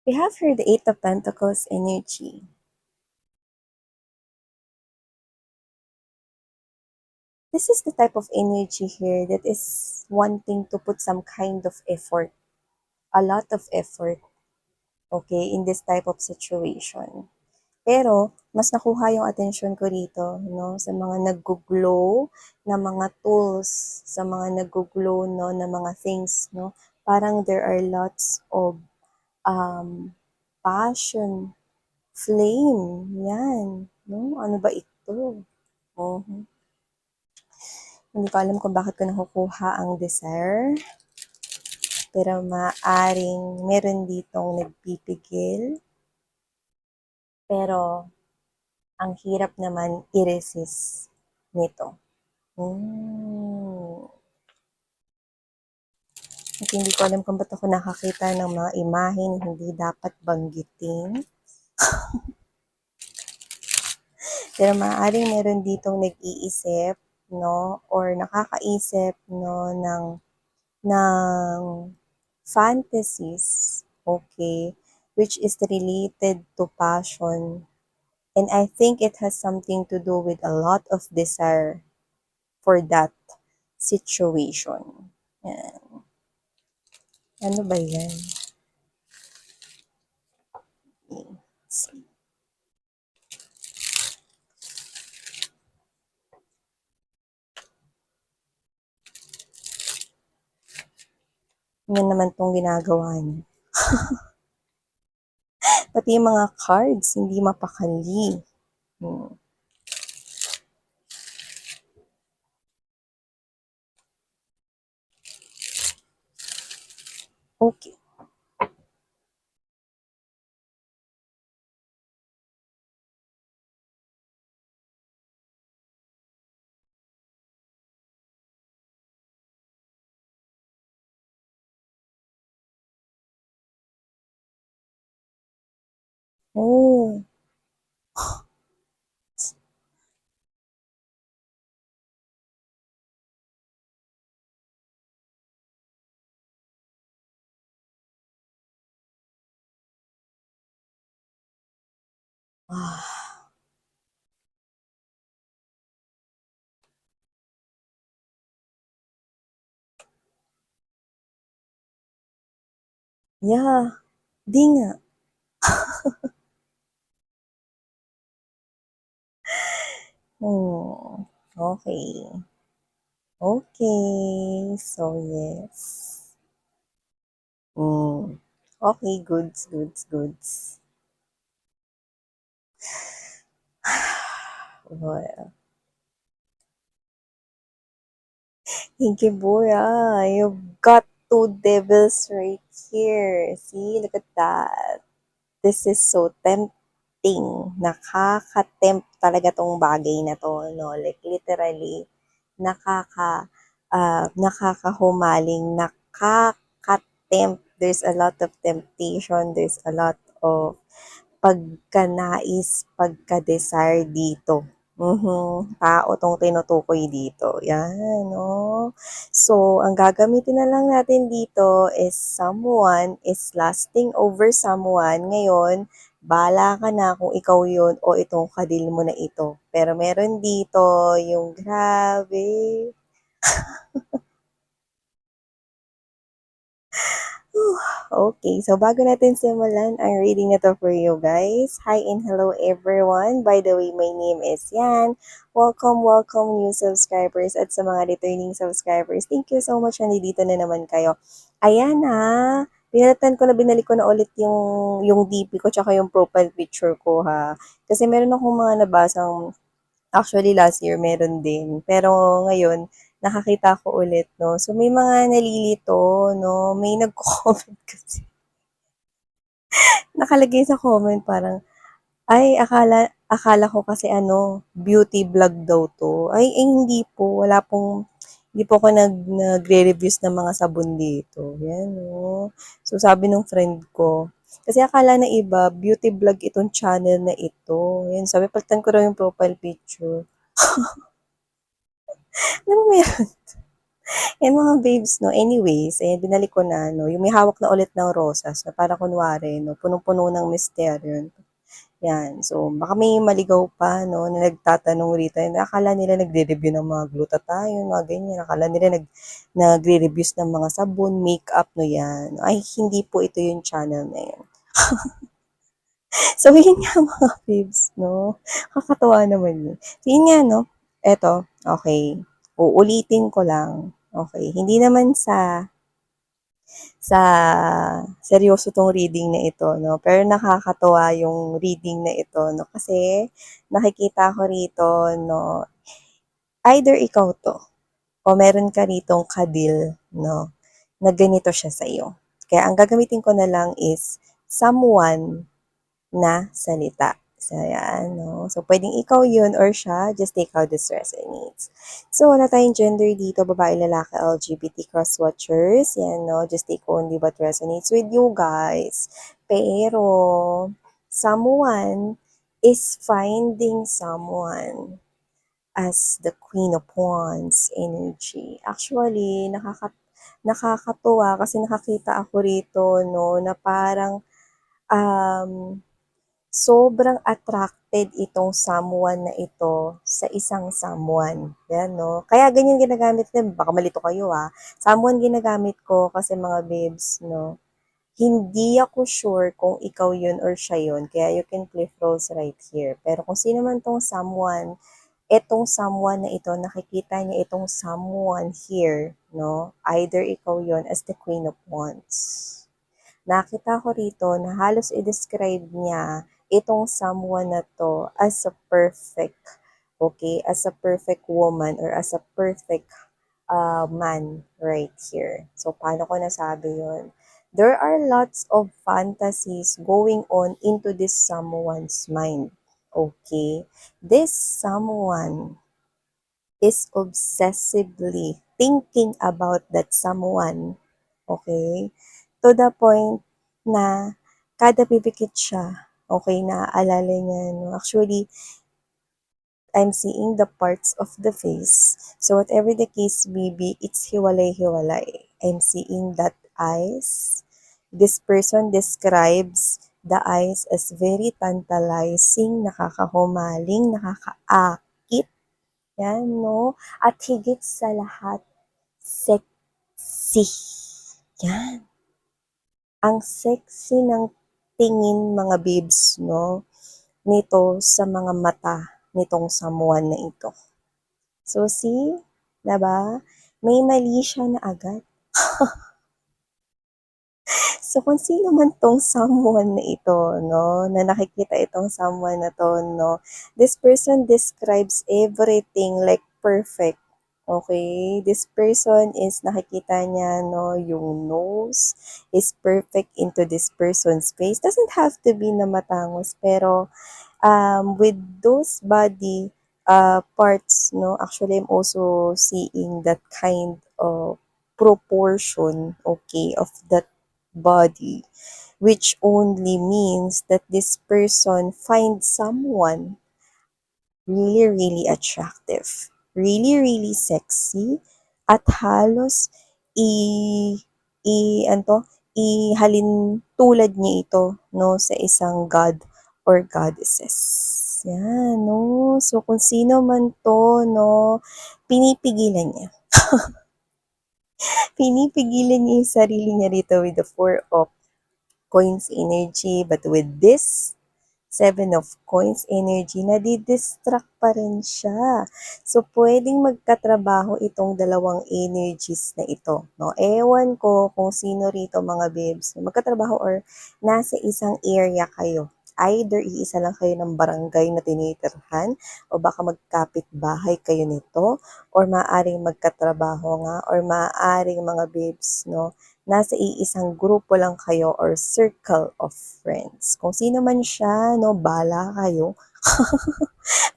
We have here the Eight of Pentacles energy. This is the type of energy here that is wanting to put some kind of effort, a lot of effort, okay, in this type of situation. Pero, mas nakuha yung attention ko dito, no, sa mga nag-glow na mga tools, sa mga nag-glow, no, na mga things, no. Parang there are lots of passion, flame, yan, no. Ano ba ito? Mhm. Hindi ko alam kung bakit ko nakukuha ang desire. Pero maaring meron ditong nagpipigil. Pero ang hirap naman i-resist nito. Hmm. At hindi ko alam kung ba't ako nakakita ng mga imahe na hindi dapat banggitin. Pero maaaring meron ditong nag-iisip, no? Or nakakaisip, no, ng fantasies, okay, which is related to passion. And I think it has something to do with a lot of desire for that situation. Yan. Ano ba yan? Yan naman tong ginagawa niya. Pati yung mga cards, hindi mapakali. Hmm. Okay. Oh. Ah. Yeah. Di nga. Hmm. Okay. Okay. So, yes. Hmm. Okay, goods, goods, goods. Well, thank you, boy. You've got two devils right here. See, look at that. This is so tempting. Nakaka-tempt talaga tong bagay na to, no? Like, literally, nakakahumaling, nakaka-tempt. There's a lot of temptation. There's a lot of pagkanais, pagka-desire dito. Tao tong tinutukoy dito. Yan, no? So, ang gagamitin na lang natin dito is someone is lasting over someone. Ngayon, bala ka na kung ikaw yun o itong kadil mo na ito. Pero meron dito yung grabe. Okay, so bago natin simulan ang reading na to for you guys. Hi and hello everyone. By the way, my name is Yan. Welcome, welcome new subscribers at sa mga returning subscribers. Thank you so much na nandito na naman kayo. Ayan ha. Binalik ko na ulit yung DP ko tsaka yung profile picture ko ha. Kasi meron akong mga nabasang. Actually, last year meron din. Pero ngayon, nakakita ko ulit, no? So, may mga nalilito, no? May nagko-comment kasi. Nakalagay sa comment parang, ay, akala ko kasi ano, beauty vlog daw to. Ay, hindi po. Hindi po ako nagre-reviews ng mga sabon dito. Yan, no? So, sabi ng friend ko, kasi akala na iba, beauty vlog itong channel na ito. Yan, sabi, palitan ko raw yung profile picture. Alam mo yun? Yan mga babes 'no, anyways, ayan binalik ko na 'no, yung may hawak na ulit ng rosas na para kunwari 'no, punong-puno ng misteryo. Yan, so baka may maligaw pa 'no, na nagtatanong rito na akala nila nagre-review ng mga glutathione, mga ganyan, akala nila nagre-reviews ng mga sabon, makeup 'no, yan. Ay hindi po ito yung channel na yun. So yun nga mga babes 'no, kakatuwa naman yun. So yun nga 'no, eto, okey, uulitin ko lang, okey, hindi naman sa seryoso 'tong reading na ito 'no, pero nakakatuwa yung reading na ito 'no, kasi nakikita ko rito 'no, either ikaw 'to o meron ka ritong ka-deal 'no, na ganito siya sa'yo. Kaya ang gagamitin ko na lang is someone na salita. So, ayan, no? So, pwedeng ikaw yun or siya, just take how this resonates. So, wala tayong gender dito, babae, lalaki, LGBT, cross-watchers. Yan, no? Just take only what resonates with you guys. Pero, someone is finding someone as the Queen of Wands energy. Actually, nakakatuwa kasi nakakita ako rito, no, na parang um, sobrang attracted itong someone na ito sa isang someone. Yan, no? Kaya ganyan ginagamit din. Baka malito kayo, ah. Someone ginagamit ko kasi mga babes, no? Hindi ako sure kung ikaw yun or siya yun. Kaya you can flip roles right here. Pero kung sino man tong someone, etong someone na ito, nakikita niya itong someone here, no? Either ikaw yun as the Queen of Wands. Nakita ko rito na halos i-describe niya itong someone na 'to as a perfect, okay, as a perfect woman or as a perfect man right here. So, paano ko nasabi yun? There are lots of fantasies going on into this someone's mind. Okay? This someone is obsessively thinking about that someone. Okay? To the point na kada pipikit siya, okay, naaalala niya, no? Actually, I'm seeing the parts of the face. So whatever the case may be, it's hiwalay-hiwalay. I'm seeing that eyes. This person describes the eyes as very tantalizing, nakakahumaling, nakakaakit. Yan, no? At higit sa lahat, sexy. Yan. Ang sexy ng tingin mga babes, no, nito sa mga mata nitong someone na ito. So see, 'di ba? May mali siya na agad. So kung sino man 'tong someone na ito 'no, na nakikita itong someone na 'to 'no, this person describes everything like perfect. Okay, this person is nakikita niya 'no, yung nose is perfect into this person's face. Doesn't have to be na matangos pero with those body parts, no, actually I'm also seeing that kind of proportion, okay, of that body, which only means that this person finds someone really, really attractive, really, really sexy, at halos i, anto, ihalin tulad niya ito, no, sa isang god or goddesses. Yan, no. So, kung sino man to, no, pinipigilan niya. Pinipigilan niya yung sarili niya rito with the Four of Coins energy. But with this Seven of Coins energy, nadi-distract pa rin siya. So, pwedeng magkatrabaho itong dalawang energies na ito. No? Ewan ko kung sino rito mga babes. Magkatrabaho or nasa isang area kayo. Either iisa lang kayo ng barangay na tinitirhan o baka magkapit bahay kayo nito or maaaring magkatrabaho nga or maaaring mga babes, no, nasa iisang grupo lang kayo or circle of friends. Kung sino man siya, no, bala kayo.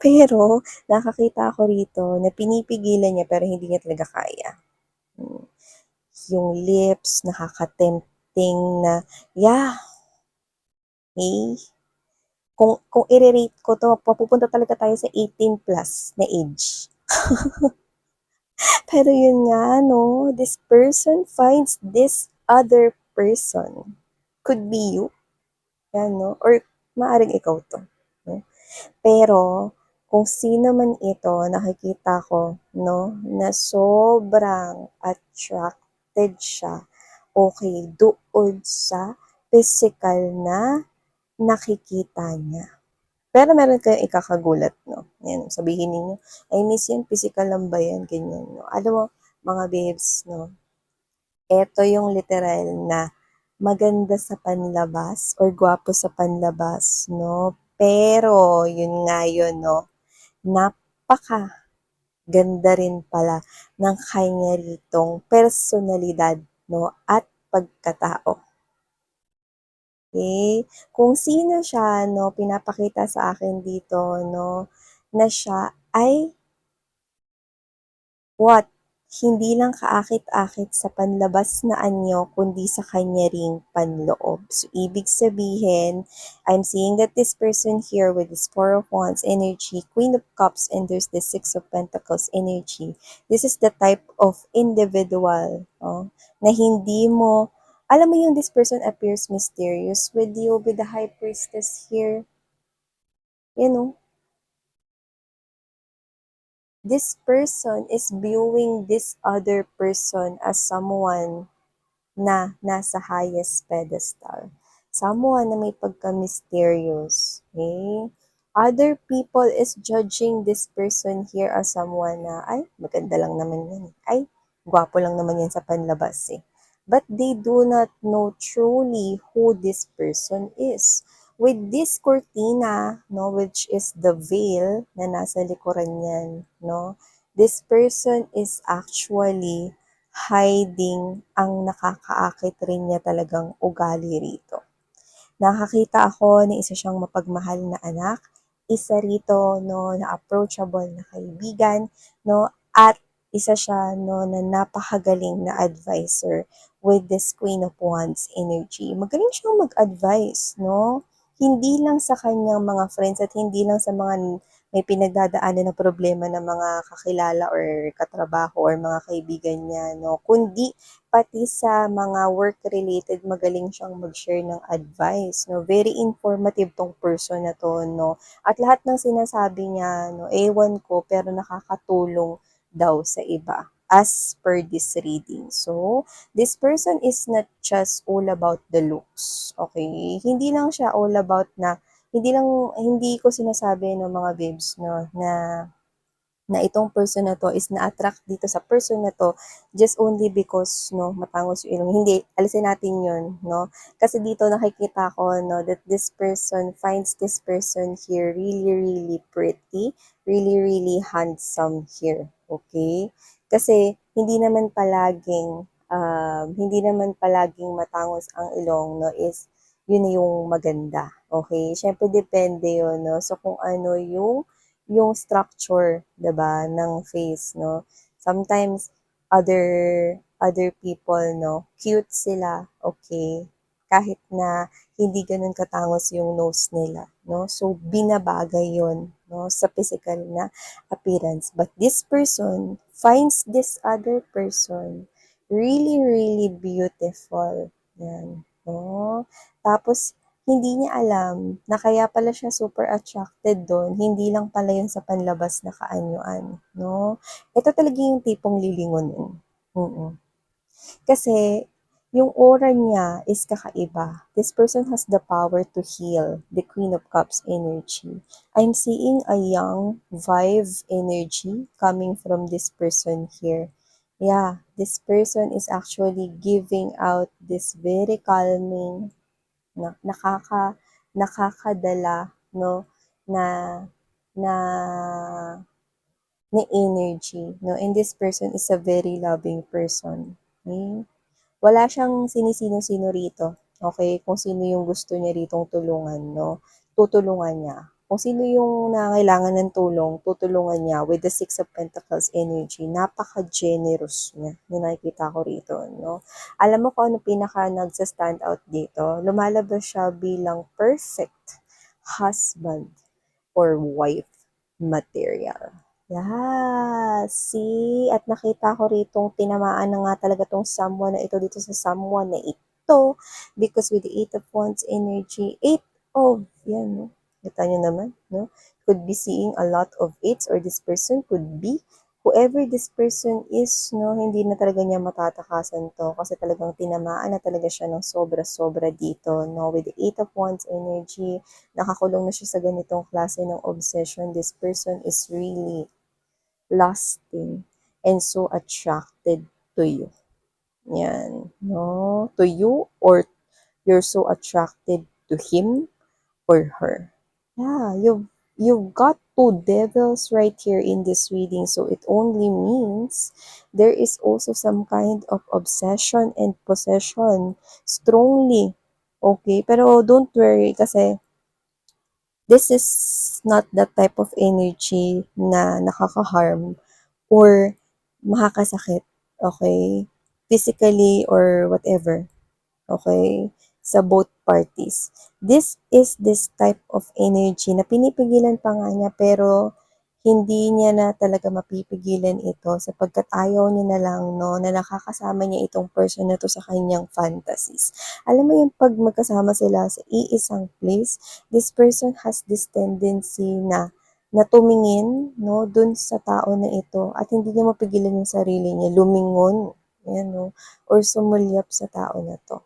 Pero, nakakita ako rito na pinipigilan niya pero hindi niya talaga kaya. Yung lips, nakaka-tempting na, yeah, hey. Kung i-rate ko to, papupunta talaga tayo sa 18 plus na age. Pero yun nga, no, this person finds this other person. Could be you, yan, no? Or maaring ikaw to. No? Pero, kung sino man ito, nakikita ko, no, na sobrang attracted siya, okay, doon sa physical na nakikita niya. Pero meron kayong ikakagulat, no? Yan, sabihin ninyo, ay miss yan, physical lang ba yan? Ganyan, no? Alam mo, mga babes, no? Ito yung literal na maganda sa panlabas or gwapo sa panlabas, no? Pero, yun nga yun, no? Napaka ganda rin pala ng kanya ritong personalidad, no? At pagkatao. Okay? Kung sino siya, no, pinapakita sa akin dito, no, na siya ay what? Hindi lang kaakit-akit sa panlabas na anyo, kundi sa kanya ring panloob. So, ibig sabihin, I'm seeing that this person here with this Four of Wands energy, Queen of Cups, and there's the Six of Pentacles energy. This is the type of individual, oh, na hindi mo, alam mo yung this person appears mysterious with you, with the High Priestess here. You know, this person is viewing this other person as someone na nasa highest pedestal. Someone na may pagka-mysterious. Okay? Other people is judging this person here as someone na, ay, maganda lang naman yan. Ay, gwapo lang naman yan sa panlabas eh. But they do not know truly who this person is. With this cortina, no, which is the veil na nasa likuran niyan, no, this person is actually hiding ang nakakaakit rin niya talagang ugali rito. Nakakita ako na isa siyang mapagmahal na anak, isa rito no na approachable na kaibigan, no, at isa siya no na napakagaling na advisor with this Queen of Wands energy. Magaling siyang mag-advise, no? Hindi lang sa kanyang mga friends at hindi lang sa mga may pinagdadaanan na problema ng mga kakilala or katrabaho or mga kaibigan niya, no? Kundi pati sa mga work-related, magaling siyang mag-share ng advice, no? Very informative tong person na to, no? At lahat ng sinasabi niya, no, ewan ko, pero nakakatulong daw sa iba as per this reading. So, this person is not just all about the looks, okay? Hindi lang siya all about na, hindi ko sinasabi ng mga babes, no, na itong person na to is na-attract dito sa person na to just only because, no, matangos yung ilong. Hindi, alisin natin yun, no? Kasi dito nakikita ko, no, that this person finds this person here really, really pretty, really, really handsome here, okay? Kasi hindi naman palaging matangos ang ilong, no, is yun yung maganda, okay? Syempre depende yun, no? So kung ano yung structure, 'di ba, ng face, no? Sometimes other people, no, cute sila, okay, kahit na hindi gano'n katangos yung nose nila, no? So binabagay 'yon, no, sa physical na appearance. But this person finds this other person really, really beautiful. Yan, no? Tapos hindi niya alam na kaya pala siya super attracted do'n, hindi lang pala 'yun sa panlabas na kaanyuan, 'no? Ito talaga yung tipong lilingunin, Kasi yung aura niya is kakaiba. This person has the power to heal, the Queen of Cups energy. I'm seeing a young vibe energy coming from this person here. Yeah, this person is actually giving out this very calming na nakakadala, no, na na na energy, no, and this person is a very loving person, okay? Wala siyang sinisino-sino rito, okay? Kung sino yung gusto niya ritong tulungan, no, tutulungan niya. Kung sino yung nangangailangan ng tulong, tutulungan niya with the Six of Pentacles energy. Napaka-generous niya, yung nakikita ko rito, no? Alam mo kung ano pinaka nagsa-stand out dito? Lumalabas siya bilang perfect husband or wife material. Yeah, see? At nakita ko ritong tinamaan na nga talaga 'tong someone na ito dito sa someone na ito because with the Eight of Wands energy, Eight of, yan 'no, kita niyo naman 'no, could be seeing a lot of eights or this person could be whoever this person is 'no, hindi na talaga niya matatakasan 'to kasi talagang tinamaan na talaga siya ng sobra-sobra dito 'no, with the Eight of Wands energy, nakakulong na siya sa ganitong klase ng obsession. This person is really lasting and so attracted to you. Yan, no? To you or you're so attracted to him or her. Yeah, you've got two devils right here in this reading, so it only means there is also some kind of obsession and possession strongly. Okay, pero don't worry kasi this is not that type of energy na nakaka-harm or makakasakit, okay? Physically or whatever, okay? Sa both parties. This is this type of energy na pinipigilan pa nga niya pero hindi niya na talaga mapipigilan ito sapagkat ayaw niya na lang 'no, na nakakasama niya itong person na 'to sa kanyang fantasies. Alam mo yung 'pag magkasama sila sa iisang place, this person has this tendency na tumingin 'no, dun sa tao na ito at hindi niya mapigilan yung sarili niya, lumingon, ayan 'no, or sumulyap sa tao na 'to.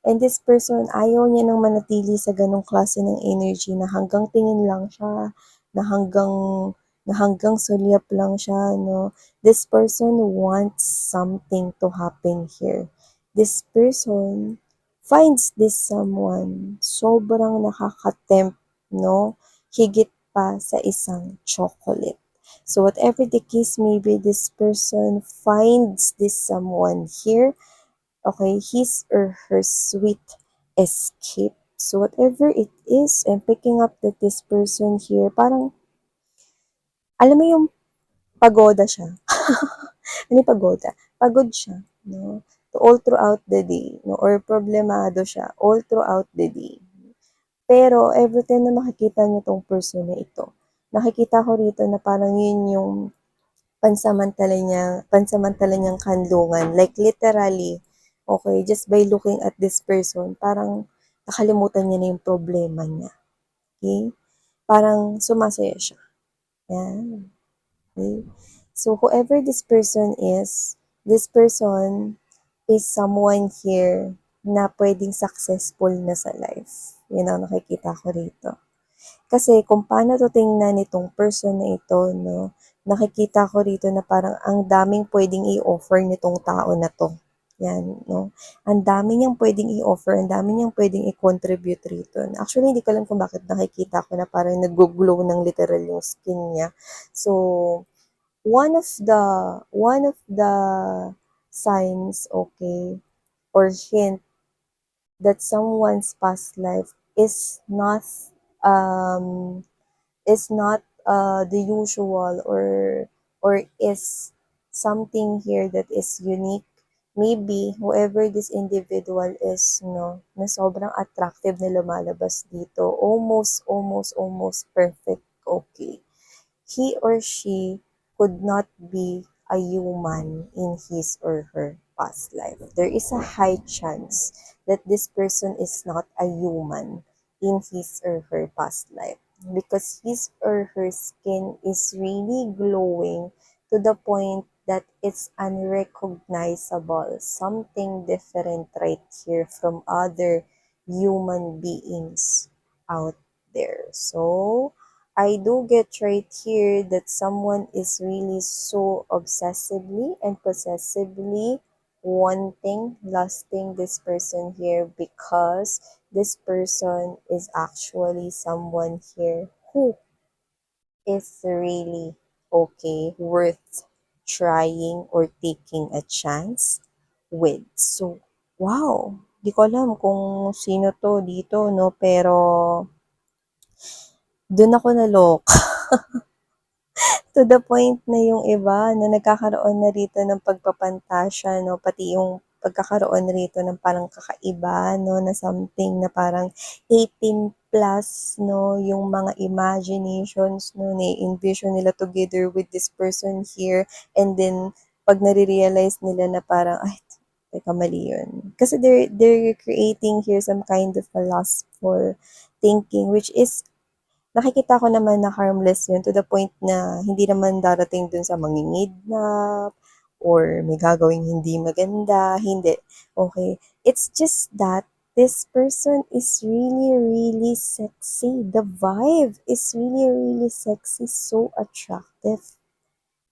And this person, ayaw niya nang manatili sa ganong klase ng energy na hanggang tingin lang siya, na hanggang sulyap lang siya, no? This person wants something to happen here. This person finds this someone sobrang nakaka-tempt, no? Higit pa sa isang chocolate. So whatever the case may be, this person finds this someone here, okay, his or her sweet escape. So whatever it is, I'm picking up that this person here, parang, alam mo yung pagoda siya. Ano yung pagoda? Pagod siya, no? All throughout the day, no? Or problemado siya all throughout the day. Pero every time na makikita niyo tong person na ito, nakikita ko rito na parang yun yung pansamantala niyang kanlungan. Like literally, okay, just by looking at this person, parang nakalimutan niya na yung problema niya. Okay? Parang sumasaya siya. Yan. Okay? So, whoever this person is someone here na pwedeng successful na sa life. Yun ang nakikita ko rito. Kasi kung paano 'to tingnan nitong person na ito 'no, nakikita ko rito na parang ang daming puwedeng i-offer nitong tao na 'to, 'yan 'no. Ang dami niyang puwedeng i-offer, ang dami niyang puwedeng i-contribute rito. Actually, hindi ko alam kung bakit nakikita ko na parang naggo-glow ng literal yung skin niya. So, one of the signs, okay, or hint that someone's past life um is not the usual or is something here that is unique. Maybe whoever this individual is, no, na sobrang attractive na lumalabas dito, almost perfect, okay. He or she could not be a human in his or her past life. There is a high chance that this person is not a human in his or her past life because his or her skin is really glowing to the point that it's unrecognizable, something different right here from other human beings out there. So, I do get right here that someone is really so obsessively and possessively wanting, lusting this person here because this person is actually someone here who is really okay, worth trying or taking a chance with. So, wow! Di ko alam kung sino to dito, no? Pero, dun ako naloka. To the point na yung iba na nagkakaroon na rito ng pagpapantasya, no? Pati yung pagkakaroon rito ng parang kakaiba, no, na something na parang 18 plus, no, yung mga imaginations, no, na-envision nila together with this person here, and then, pag nare-realize nila na parang, ay, teka, mali yun. Kasi they're creating here some kind of a lustful thinking, which is nakikita ko naman na harmless yun to the point na hindi naman darating dun sa mangingidnap or may gagawing hindi maganda, hindi. Okay? It's just that this person is really, really sexy. The vibe is really, really sexy, so attractive.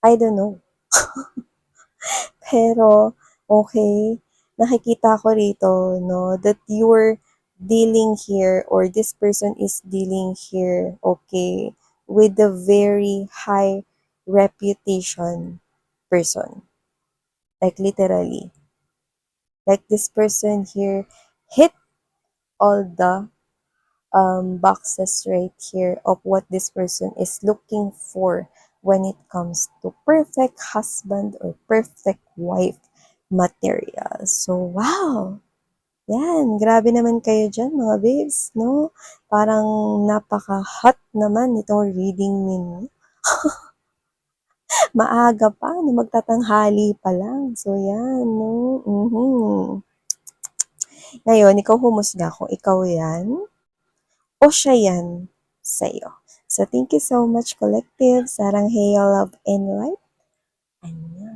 I don't know. Pero, okay, nakikita ko rito, no, that you're dealing here or this person is dealing here, okay, with a very high reputation person. Like literally. Like this person here hit all the boxes right here of what this person is looking for when it comes to perfect husband or perfect wife material. So, wow! Yan, grabe naman kayo dyan mga babes, no? Parang napaka-hot naman itong reading ninyo. Maaga pa, no? Magtatanghali pa lang. So, yan, no? Ngayon, ikaw humusga kung ikaw yan o siya yan sa'yo. So, thank you so much, Collective. Sarang Heya, Love, and Light. Annyeong.